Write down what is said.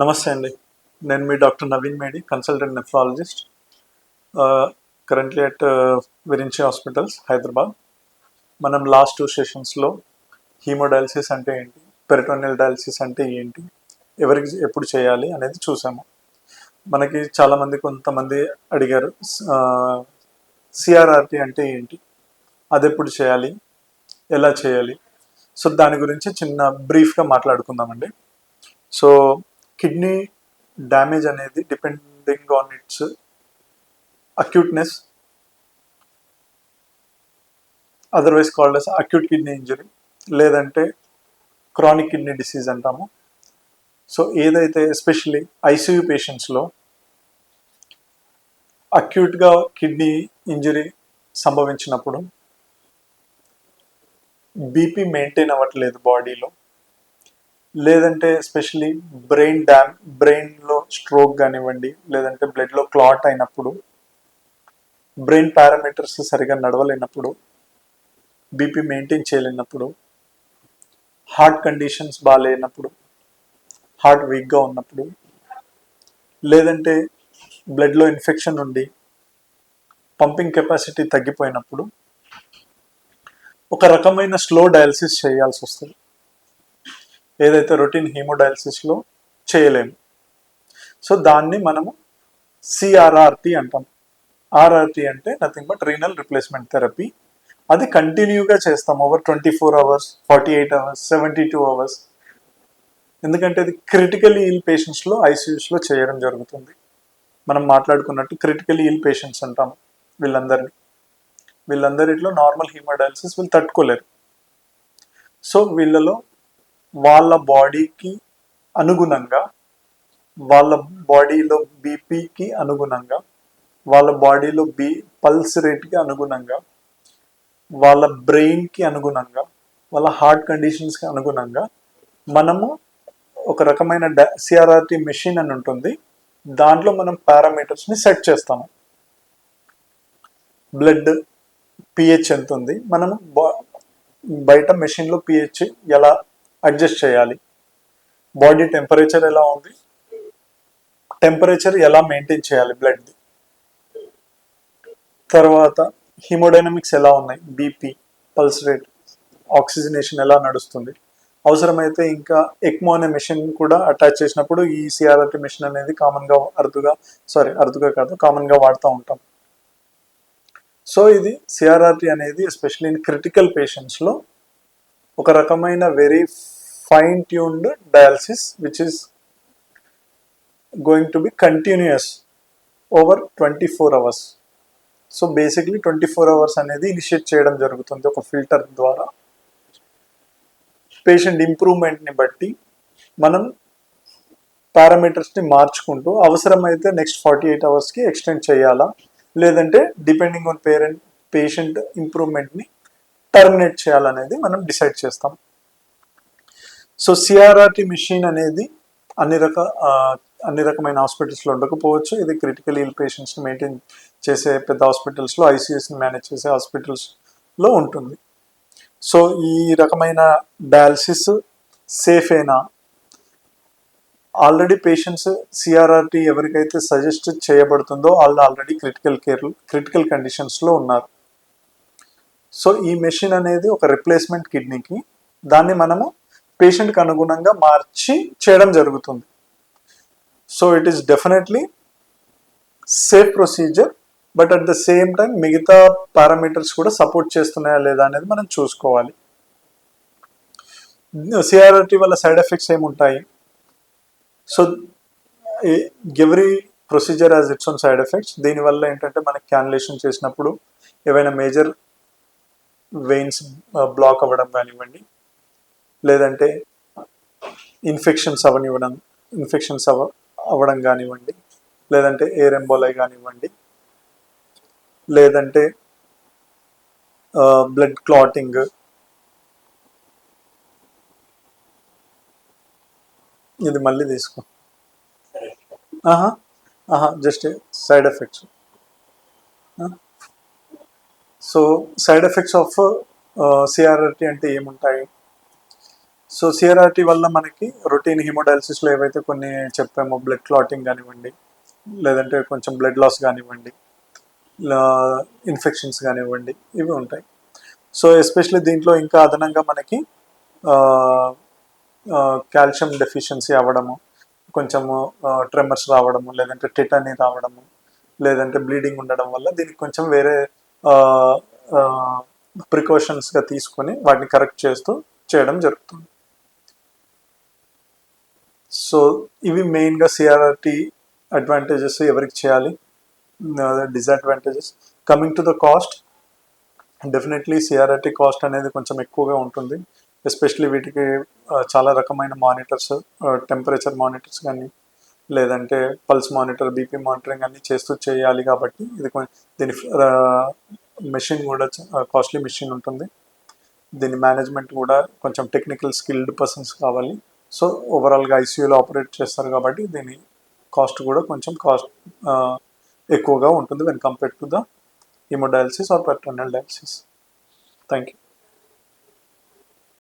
నమస్తే అండి. నేను మీ డాక్టర్ నవీన్ మేడి, consultant nephrologist. Currently at Virinchi hospitals, Hyderabad. మనం లాస్ట్ 2 సెషన్స్లో హీమోడయాలసిస్ అంటే ఏంటి, పెరిటోనియల్ డయాలసిస్ అంటే ఏంటి, ఎవరికి ఎప్పుడు చేయాలి అనేది చూసాము. మనకి చాలామంది కొంతమంది అడిగారు, సిఆర్ఆర్టీ అంటే ఏంటి, అది ఎప్పుడు చేయాలి, ఎలా చేయాలి. సో దాని గురించి చిన్న బ్రీఫ్గా మాట్లాడుకుందామండి. సో కిడ్నీ డ్యామేజ్ అనేది depending on its acuteness, otherwise called as acute kidney injury, లేదంటే క్రానిక్ కిడ్నీ డిసీజ్ అంటాము. సో ఏదైతే ఎస్పెషల్లీ ఐసీయూ పేషెంట్స్లో అక్యూట్గా కిడ్నీ ఇంజరీ సంభవించినప్పుడు బీపీ మెయింటైన్ అవ్వట్లేదు బాడీలో, లేదంటే ఎస్పెషల్లీ బ్రెయిన్లో స్ట్రోక్ కానివ్వండి, లేదంటే బ్లడ్లో క్లాట్ అయినప్పుడు, బ్రెయిన్ పారామీటర్స్ సరిగా నడవలేనప్పుడు, బీపీ మెయింటైన్ చేయలేనప్పుడు, హార్ట్ కండిషన్స్ బాగాలేనప్పుడు, హార్ట్ వీక్గా ఉన్నప్పుడు, లేదంటే బ్లడ్లో ఇన్ఫెక్షన్ ఉండి పంపింగ్ కెపాసిటీ తగ్గిపోయినప్పుడు ఒక రకమైన స్లో డయాలసిస్ చేయాల్సి వస్తుంది. ఏదైతే రొటీన్ హీమోడయాలసిస్లో చేయలేము. సో దాన్ని మనము సిఆర్ఆర్టీ అంటాం. ఆర్ఆర్టీ అంటే nothing but renal replacement therapy. అది కంటిన్యూగా చేస్తాం ఓవర్ 24 hours, 48 hours, 72 hours. ఎందుకంటే ఇది క్రిటికల్లీ ఇల్ పేషెంట్స్లో ఐసీయూస్లో చేయడం జరుగుతుంది. మనం మాట్లాడుకున్నట్టు క్రిటికల్లీ ఇల్ పేషెంట్స్ అంటాము వీళ్ళందరిలో నార్మల్ హీమోడయాలసిస్ వీళ్ళు తట్టుకోలేరు. సో వీళ్ళలో వాళ్ళ బాడీకి అనుగుణంగా, వాళ్ళ బాడీలో బీపీకి అనుగుణంగా, వాళ్ళ బాడీలో పల్స్ రేట్కి అనుగుణంగా, వాళ్ళ బ్రెయిన్కి అనుగుణంగా, వాళ్ళ హార్ట్ కండిషన్స్కి అనుగుణంగా మనము ఒక రకమైన సిఆర్ఆర్టీ మెషిన్ అని ఉంటుంది. దాంట్లో మనం పారామీటర్స్ని సెట్ చేస్తాము. బ్లడ్ పిహెచ్ ఎంత ఉంది, మనము బయట మెషిన్లో పిహెచ్ ఎలా అడ్జస్ట్ చేయాలి, బాడీ టెంపరేచర్ ఎలా ఉంది, టెంపరేచర్ ఎలా మెయింటైన్ చేయాలి బ్లడ్ది, తర్వాత హీమోడైనమిక్స్ ఎలా ఉన్నాయి, బీపీ, పల్స్ రేట్, ఆక్సిజనేషన్ ఎలా నడుస్తుంది. అవసరమైతే ఇంకా ఎక్మో అనే మెషిన్ కూడా అటాచ్ చేసినప్పుడు ఈ సిఆర్ఆర్టీ మెషిన్ అనేది కామన్గా వాడుతూ ఉంటాం. సో ఇది సిఆర్ఆర్టీ అనేది ఎస్పెషల్లీ ఇన్ క్రిటికల్ పేషెంట్స్లో ఒక రకమైన very fine tuned dialysis which is going to be continuous over 24 hours. So basically 24 hours అనేది ఇనిషియేట్ చేయడం జరుగుతుంది ఒక ఫిల్టర్ ద్వారా. పేషెంట్ ఇంప్రూవ్మెంట్ని బట్టి మనం పారామీటర్స్ని మార్చుకుంటూ అవసరమైతే నెక్స్ట్ 48 hours ఎక్స్టెండ్ చేయాలా, లేదంటే డిపెండింగ్ ఆన్ పేషెంట్ ఇంప్రూవ్మెంట్ని టర్మినేట్ చేయాలనేది మనం డిసైడ్ చేస్తాం. సో సిఆర్ఆర్టీ మిషన్ అనేది అన్ని రకమైన హాస్పిటల్స్లో ఉండకపోవచ్చు. ఇది క్రిటికల్ ఇల్ పేషెంట్స్ని మెయింటైన్ చేసే పెద్ద హాస్పిటల్స్లో, ఐసీయూస్ని మేనేజ్ చేసే హాస్పిటల్స్లో ఉంటుంది. సో ఈ రకమైన డయాలసిస్ సేఫ్ అయినా, ఆల్రెడీ పేషెంట్స్ సిఆర్ఆర్టీ ఎవరికైతే సజెస్ట్ చేయబడుతుందో వాళ్ళు ఆల్రెడీ క్రిటికల్ కండిషన్స్లో ఉన్నారు. సో ఈ మెషిన్ అనేది ఒక రిప్లేస్మెంట్ కిడ్నీకి, దాన్ని మనము పేషెంట్కి అనుగుణంగా మార్చి చేయడం జరుగుతుంది. So it is definitely safe procedure, but at the same time మిగతా పారామీటర్స్ కూడా సపోర్ట్ చేస్తున్నాయా లేదా అనేది మనం చూసుకోవాలి. సిఆర్ఆర్టీ వల్ల సైడ్ ఎఫెక్ట్స్ ఏముంటాయి? So every procedure has its own side effects. దీనివల్ల ఏంటంటే మనకి క్యాన్యులేషన్ చేసినప్పుడు ఏవైనా మేజర్ వెయిన్స్ బ్లాక్ అవ్వడం కానివ్వండి, లేదంటే ఇన్ఫెక్షన్స్ అవ్వడం కానివ్వండి, లేదంటే ఎయిర్ ఎంబోలై కానివ్వండి, లేదంటే బ్లడ్ క్లాటింగ్, ఇది మళ్ళీ తీసుకో, just side effects. So side effects of CRRT అంటే ఏముంటాయి? సో సిఆర్ఆర్టీ వల్ల మనకి రొటీన్ హిమోడయాలసిస్లో ఏవైతే కొన్ని చెప్పామో బ్లడ్ క్లాటింగ్ కానివ్వండి, లేదంటే కొంచెం బ్లడ్ లాస్ కానివ్వండి, ఇన్ఫెక్షన్స్ కానివ్వండి, ఇవి ఉంటాయి. సో ఎస్పెషల్లీ దీంట్లో ఇంకా అదనంగా మనకి కాల్షియం డెఫిషియన్సీ అవ్వడము, కొంచెము ట్రెమర్స్ రావడము, లేదంటే టిటానీ రావడము, లేదంటే బ్లీడింగ్ ఉండడం వల్ల దీనికి కొంచెం వేరే ప్రికాషన్స్గా తీసుకొని వాటిని కరెక్ట్ చేస్తూ చేయడం జరుగుతుంది. సో ఇవి మెయిన్గా సిఆర్ఆర్టీ అడ్వాంటేజెస్ ఎవరికి చేయాలి, disadvantages. Coming to the cost, definitely CRRT cost అనేది కొంచెం ఎక్కువగా ఉంటుంది. ఎస్పెషలీ వీటికి చాలా రకమైన మానిటర్స్, టెంపరేచర్ మానిటర్స్ కానీ, లేదంటే పల్స్ మానిటర్, బీపీ మానిటరింగ్ అన్నీ చేస్తూ చేయాలి. కాబట్టి ఇది దీని మెషిన్ కూడా కాస్ట్లీ మెషిన్ ఉంటుంది. దీని మేనేజ్మెంట్ కూడా కొంచెం టెక్నికల్ స్కిల్డ్ పర్సన్స్ కావాలి. సో ఓవరాల్గా ఐసీయూలో ఆపరేట్ చేస్తారు కాబట్టి దీని కాస్ట్ కూడా కొంచెం ఎక్కువగా ఉంటుంది when compared to the hemodialysis or peritoneal dialysis. Thank you.